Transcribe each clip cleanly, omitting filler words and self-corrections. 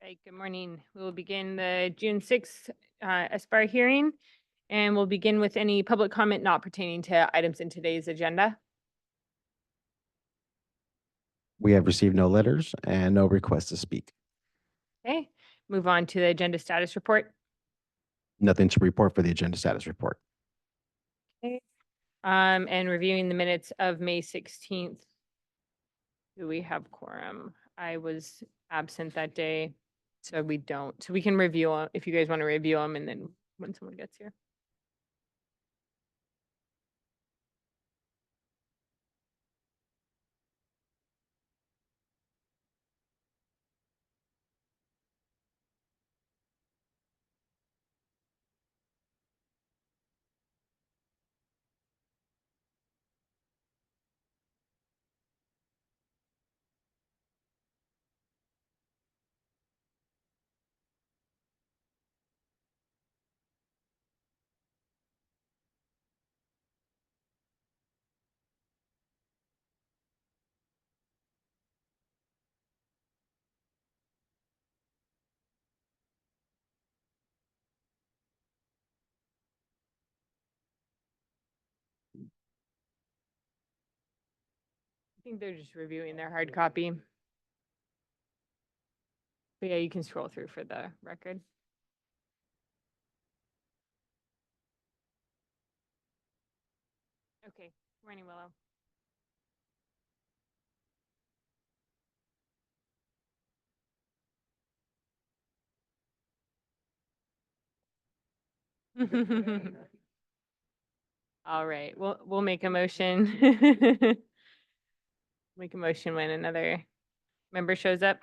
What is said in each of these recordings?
Right, good morning. We will begin the June 6th SBAR hearing, and we'll begin with any public comment not pertaining to items in today's agenda. We have received no letters and no requests to speak. Okay, move on to the agenda status report. Nothing to report for the agenda status report. Okay. And reviewing the minutes of May 16th. Do we have quorum? I was absent that day, so we don't. So we can review them if you guys want to review them and then when someone gets here. I think they're just reviewing their hard copy. But yeah, you can scroll through for the record. Okay, morning, Willow. All right, we'll make a motion. Make a motion when another member shows up.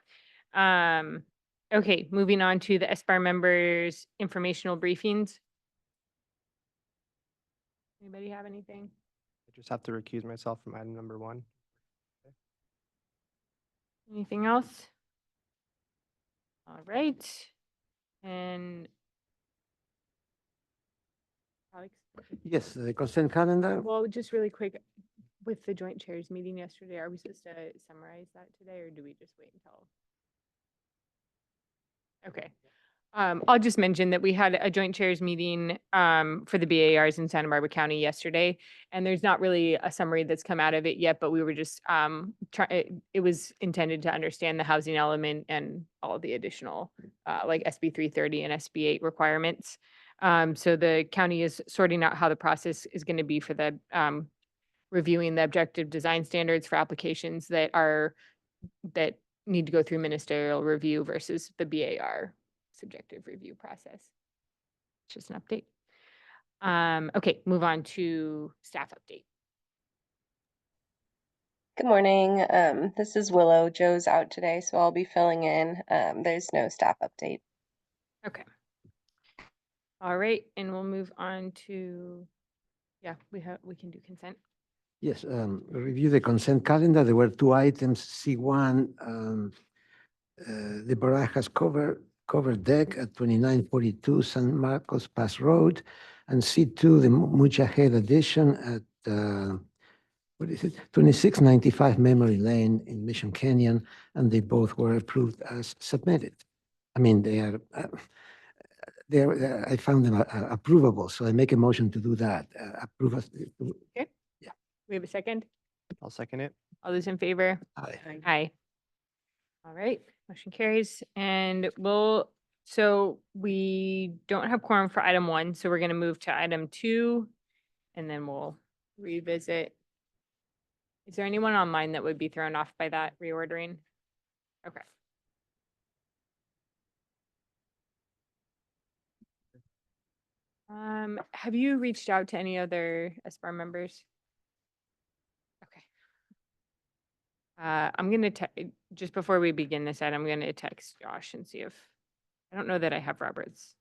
Okay, moving on to the SBAR members' informational briefings. Anybody have anything? I just have to recuse myself from item number 1. Anything else? All right. And Alex? Yes, the consent calendar. Well, just really quick, with the joint chairs meeting yesterday, are we supposed to summarize that today or do we just wait until? Okay. I'll just mention that we had a joint chairs meeting for the BARs in Santa Barbara County yesterday, and there's not really a summary that's come out of it yet, but we were just it was intended to understand the housing element and all the additional like SB 330 and SB 8 requirements. So the county is sorting out how the process is going to be for the reviewing the objective design standards for applications that need to go through ministerial review versus the BAR subjective review process. Just an update. Okay, move on to staff update. Good morning. This is Willow. Joe's out today, so I'll be filling in. There's no staff update. Okay. All right, and we'll move on to, yeah, we can do consent. Yes, review the consent calendar. There were 2 items. C1, the Barajas covered deck at 2942 San Marcos Pass Road, and C2, the Muchahead addition at what is it? 2695 Memory Lane in Mission Canyon, and they both were approved as submitted. I mean, I found them approvable, so I make a motion to do that. Approve us. Okay. Yeah. We have a second? I'll second it. All those in favor? Aye. Aye. All right, motion carries. And so we don't have quorum for item 1, so we're going to move to item 2, and then we'll revisit. Is there anyone online that would be thrown off by that reordering? Okay. Have you reached out to any other SBAR members? Okay. I'm gonna just before we begin this item, I'm gonna text Josh and see if, I don't know that I have Robert's.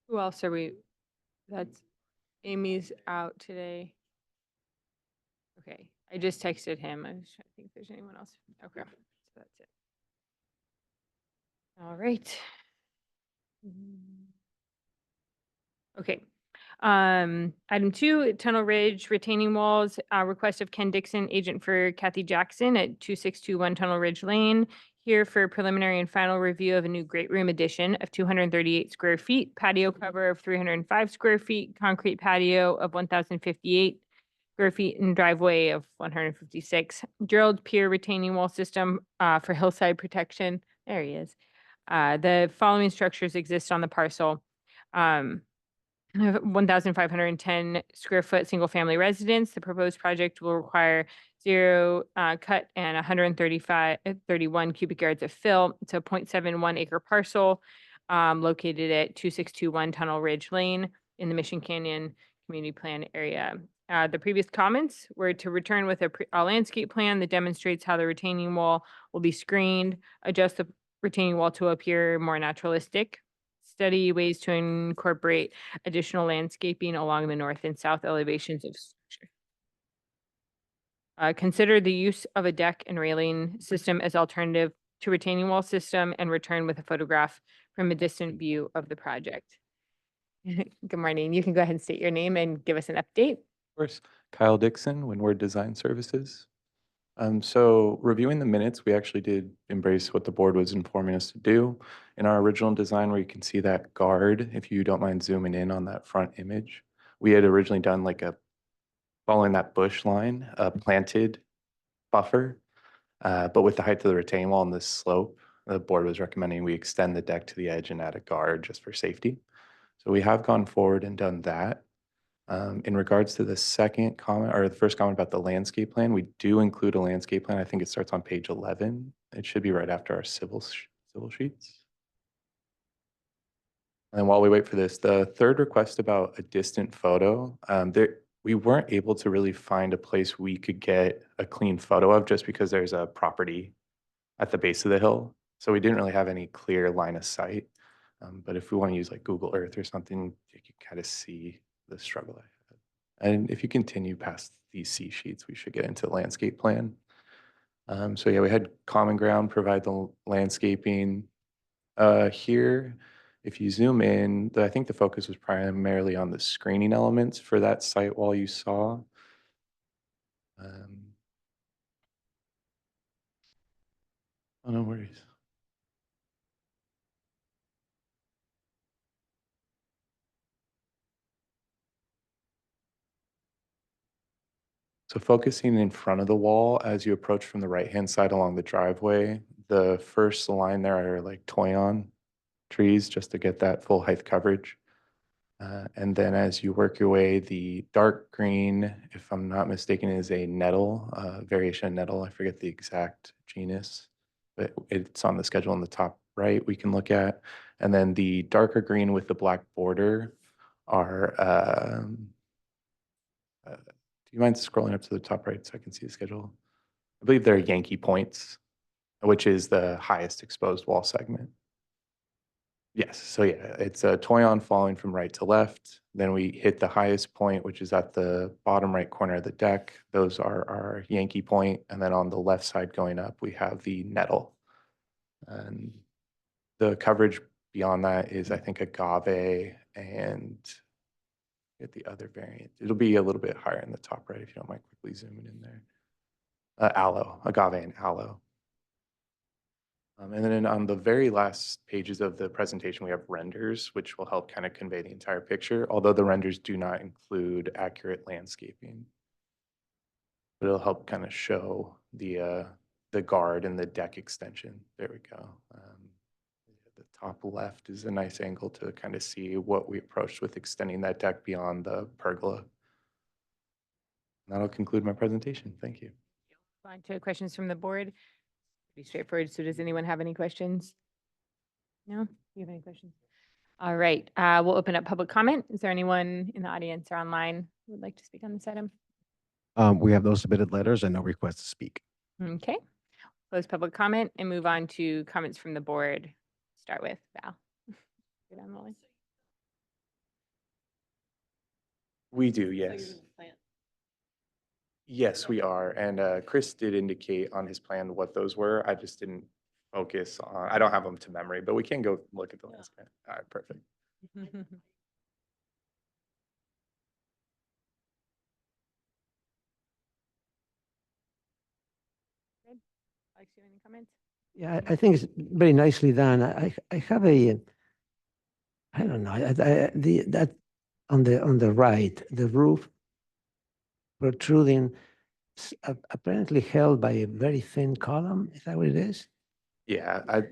Who else are we? That's Amy's out today. Okay, I just texted him. I was trying to think if there's anyone else. Okay, So that's it. All right. Mm. Okay. Item 2, Tunnel Ridge retaining walls, request of Ken Dixon, agent for Kathy Jackson at 2621 Tunnel Ridge Lane. Here for preliminary and final review of a new great room addition of 238 square feet, patio cover of 305 square feet, concrete patio of 1,058 square feet, and driveway of 156. Gerald Pier retaining wall system for hillside protection. There he is. The following structures exist on the parcel. 1,510 square foot single family residence. The proposed project will require zero cut and 31 cubic yards of fill. It's a 0.71 acre parcel located at 2621 Tunnel Ridge Lane in the Mission Canyon Community Plan area. The previous comments were to return with a landscape plan that demonstrates how the retaining wall will be screened, adjust the retaining wall to appear more naturalistic, study ways to incorporate additional landscaping along the north and south elevations of structure. Consider the use of a deck and railing system as alternative to retaining wall system and return with a photograph from a distant view of the project. Good morning. You can go ahead and state your name and give us an update. Of course, Kyle Dixon, Windward Design Services. So reviewing the minutes, we actually did embrace what the board was informing us to do. In our original design, where you can see that guard, if you don't mind zooming in on that front image, we had originally done like following that bush line, a planted buffer. But with the height of the retaining wall and this slope, the board was recommending we extend the deck to the edge and add a guard just for safety. So we have gone forward and done that. In regards to the second comment or the first comment about the landscape plan, we do include a landscape plan. I think it starts on page 11. It should be right after our civil sheets. And while we wait for this, the third request about a distant photo, we weren't able to really find a place we could get a clean photo of just because there's a property at the base of the hill. So we didn't really have any clear line of sight. But if we want to use like Google Earth or something, you can kind of see the struggle I had. And if you continue past these C sheets, we should get into the landscape plan. So yeah, we had common ground provide the landscaping. Here, if you zoom in, I think the focus was primarily on the screening elements for that site wall you saw. Oh, no worries. So focusing in front of the wall as you approach from the right-hand side along the driveway, the first line there are like toyon trees just to get that full height coverage. And then as you work your way, the dark green, if I'm not mistaken, is a nettle, variation of nettle. I forget the exact genus, but it's on the schedule on the top right we can look at. And then the darker green with the black border are, do you mind scrolling up to the top right so I can see the schedule? I believe they're Yankee points, which is the highest exposed wall segment. Yes, so yeah, it's a toyon falling from right to left. Then we hit the highest point, which is at the bottom right corner of the deck. Those are our Yankee point. And then on the left side going up, we have the nettle. And the coverage beyond that is, I think, agave and get the other variant. It'll be a little bit higher in the top right if you don't mind quickly zooming in there. Aloe, agave and aloe. And then on the very last pages of the presentation, we have renders, which will help kind of convey the entire picture, although the renders do not include accurate landscaping. But it'll help kind of show the guard and the deck extension. There we go. The top left is a nice angle to kind of see what we approached with extending that deck beyond the pergola. That'll conclude my presentation. Thank you. On to questions from the board. Pretty straightforward. So does anyone have any questions? No? You have any questions? All right, we'll open up public comment. Is there anyone in the audience or online who would like to speak on this item? We have those submitted letters and no request to speak. Okay, close public comment and move on to comments from the board. Start with Val. Go down the line. We do, yes. Yes, we are. And Chris did indicate on his plan what those were. I just didn't focus on, I don't have them to memory, but we can go look at the landscape. All right, perfect. Alex, you have any comments? Yeah, I think it's very nicely done. I have a, I don't know, that on the right, the roof protruding, apparently held by a very thin column. Is that what it is? Yeah, I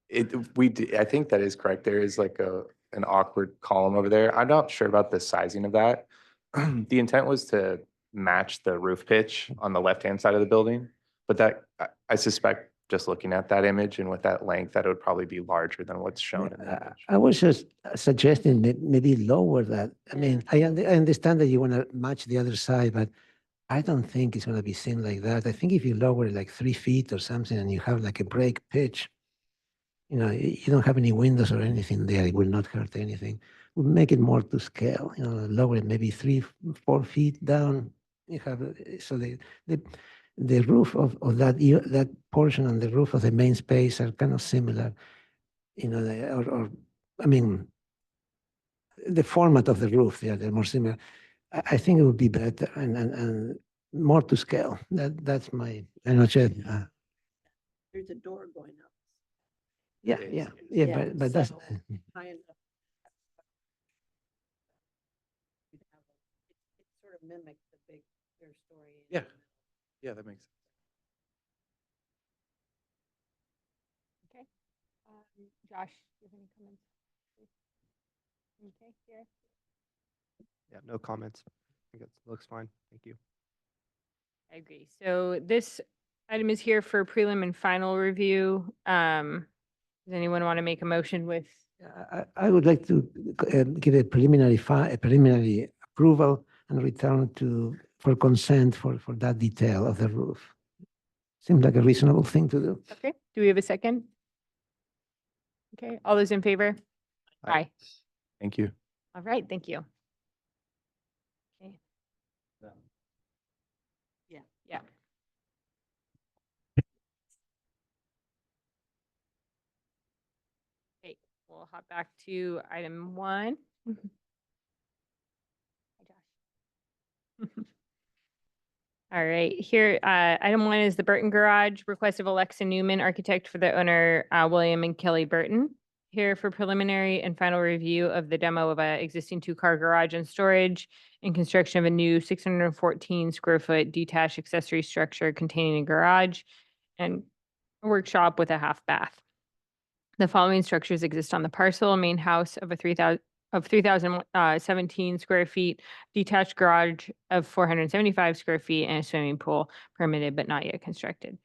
think that is correct. There is like an awkward column over there. I'm not sure about the sizing of that. The intent was to match the roof pitch on the left-hand side of the building, but I suspect just looking at that image and with that length, that it would probably be larger than what's shown in the Yeah, image. I was just suggesting that maybe lower that. I mean, I understand that you want to match the other side, but I don't think it's going to be seen like that. I think if you lower it like 3 feet or something and you have like a break pitch, you don't have any windows or anything there. It will not hurt anything. We'll make it more to scale, lower it maybe 3-4 feet down. You have, so the roof of that portion and the roof of the main space are kind of similar, or I mean, the format of the roof, they're more similar. I think it would be better and more to scale. That's my, I'm not sure. There's a door going up. Yeah, It is, yeah, it is. yeah, Yeah, but that's, so- High enough. You'd have it sort of mimics the big clear story. in Yeah. the middle. Yeah, that makes sense. Okay. Josh, do you have any comments? Okay, here. Yeah, no comments. I think it looks fine. Thank you. I agree. So this item is here for prelim and final review. Does anyone want to make a motion with? I would like to give a preliminary approval and return for consent for that detail of the roof. Seems like a reasonable thing to do. Okay, do we have a second? Okay, all those in favor? Aye. Aye. Thank you. All right, thank you. Okay. Yeah. Yeah. Okay, we'll hop back to item 1. Hi, Josh. All right, here, item 1 is the Burton Garage, request of Alexa Newman, architect for the owner, William and Kelly Burton. Here for preliminary and final review of the demo of a existing 2-car garage and storage and construction of a new 614 square foot detached accessory structure containing a garage and a workshop with a half bath. The following structures exist on the parcel: a main house of 3,017 square feet, detached garage of 475 square feet, and a swimming pool permitted but not yet constructed.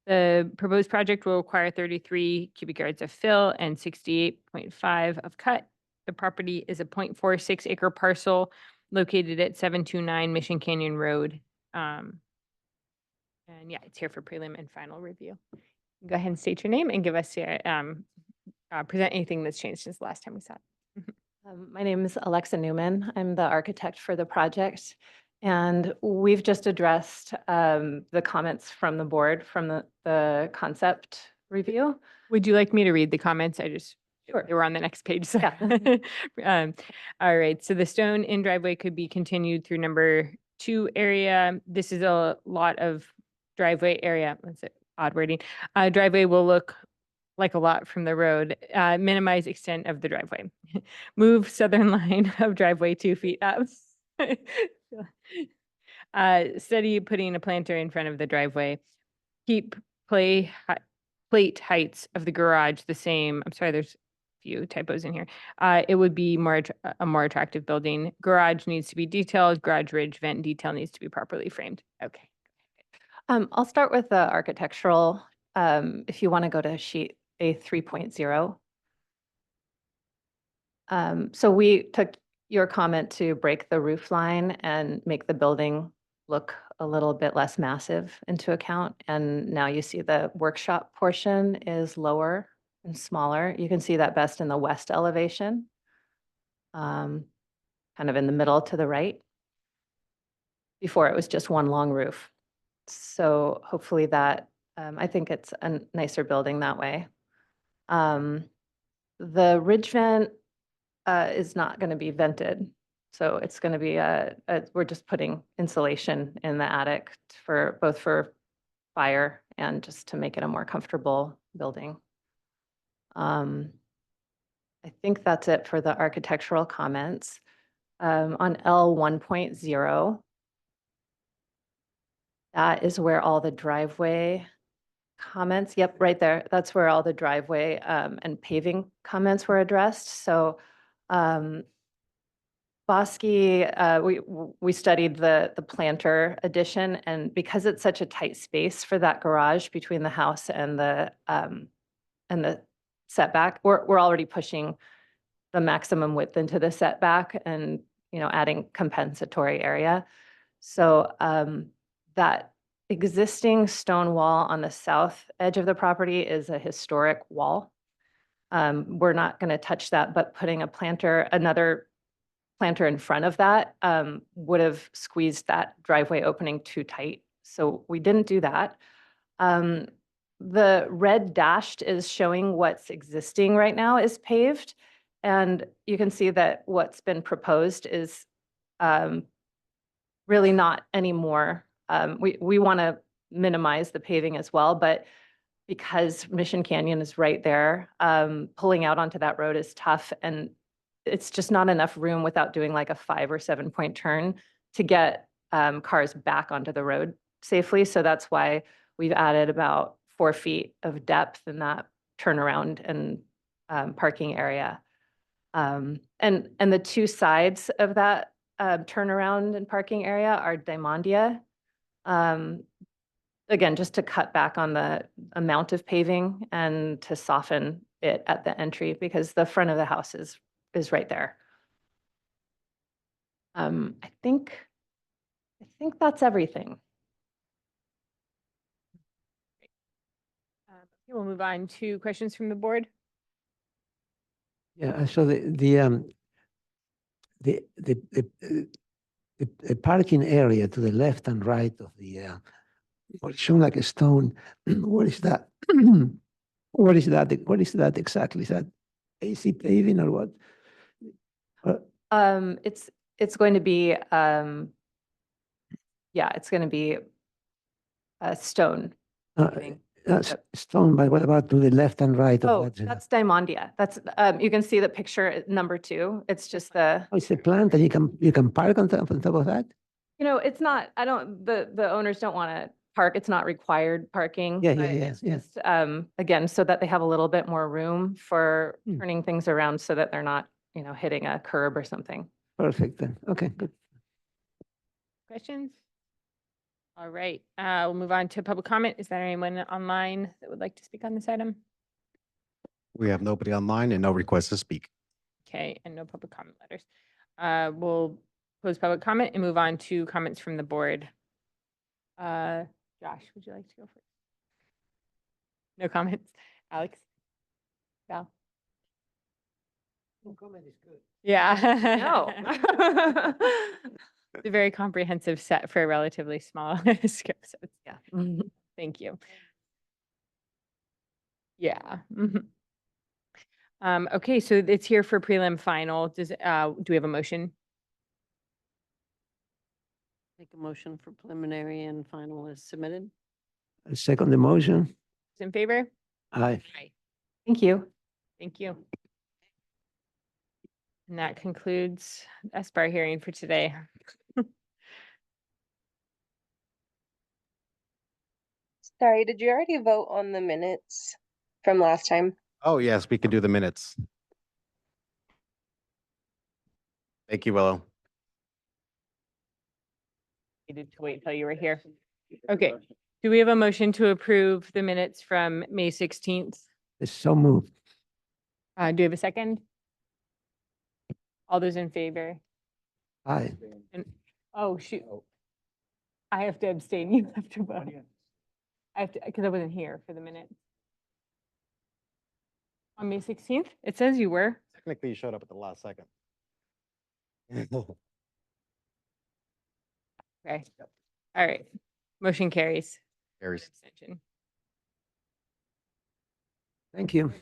The proposed project will require 33 cubic yards of fill and 68.5 of cut. The property is a 0.46 acre parcel located at 729 Mission Canyon Road. And yeah, it's here for prelim and final review. Go ahead and state your name and give us your, present anything that's changed since the last time we saw it. My name is Alexa Newman. I'm the architect for the project. And we've just addressed the comments from the board from the concept review. Would you like me to read the comments? Sure. They were on the next page. So. Yeah. All right. So the stone in driveway could be continued through number 2 area. This is a lot of driveway area. That's it. Odd wording. Driveway will look like a lot from the road. Minimize extent of the driveway. Move southern line of driveway 2 feet up. Study putting a planter in front of the driveway. Keep plate heights of the garage the same. I'm sorry, there's a few typos in here. It would be a more attractive building. Garage needs to be detailed. Garage ridge vent detail needs to be properly framed. Okay. I'll start with the architectural. If you want to go to sheet A 3.0. So we took your comment to break the roof line and make the building look a little bit less massive into account. And now you see the workshop portion is lower and smaller. You can see that best in the west elevation, kind of in the middle to the right. Before it was just one long roof. So hopefully that, I think it's a nicer building that way. The ridge vent is not going to be vented. So it's going to be we're just putting insulation in the attic for both for fire and just to make it a more comfortable building. I think that's it for the architectural comments. On L 1.0, that is where all the driveway comments, yep, right there. That's where all the driveway and paving comments were addressed. So Bosque, we studied the planter addition, and because it's such a tight space for that garage between the house and the setback, we're already pushing the maximum width into the setback and, adding compensatory area. So that existing stone wall on the south edge of the property is a historic wall. We're not going to touch that, but putting another planter in front of that would have squeezed that driveway opening too tight. So we didn't do that. The red dashed is showing what's existing right now is paved. And you can see that what's been proposed is really not anymore. We want to minimize the paving as well, but because Mission Canyon is right there, pulling out onto that road is tough, and it's just not enough room without doing like a 5 or 7 point turn to get cars back onto the road safely. So that's why we've added about 4 feet of depth in that turnaround and parking area. And the two sides of that turnaround and parking area are Diamondia. Again, just to cut back on the amount of paving and to soften it at the entry because the front of the house is right there. I think that's everything. Okay, we'll move on to questions from the board. Yeah, so the parking area to the left and right of the what's shown like a stone. What is that? What is that? What is that exactly? Is that AC paving or what? It's going to be it's going to be a stone. paving. That's Yep. stone, but what about to the left and right Oh, of that? that's Diamondia. That's you can see the picture number 2. It's just the Oh, it's a plant and you can park on top of that? it's not, the owners don't want to park. It's not required parking. Yeah, but yeah, it's yeah. just, again, so that they have a little bit more room for Hmm. turning things around so that they're not, hitting a curb or something. Perfect then. Okay, good. Questions? All right, we'll move on to public comment. Is there anyone online that would like to speak on this item? We have nobody online and no requests to speak. Okay, and no public comment letters. We'll close public comment and move on to comments from the board. Josh, would you like to go first? No comments. Alex? Val? No comment is good. Yeah. No. It's a very comprehensive set for a relatively small script, so it's, Yeah. thank you. Yeah. Mhm. Okay, so it's here for prelim final. Do we have a motion? Make a motion for preliminary and final is submitted. I second the motion. Those in favor? Aye. Aye. Thank you. Thank you. And that concludes SBAR hearing for today. Sorry, did you already vote on the minutes from last time? Oh, yes, we can do the minutes. Thank you, Willow. Needed to wait till you were here. Okay. Do we have a motion to approve the minutes from May 16th? It's so moved. Do we have a second? All those in favor? Aye. Oh, shoot. I have to abstain. You have to vote. I have to, because I wasn't here for the minutes. On May 16th? It says you were. Technically, you showed up at the last second. Okay. All right. Motion carries. Carries. Abstention. Thank you.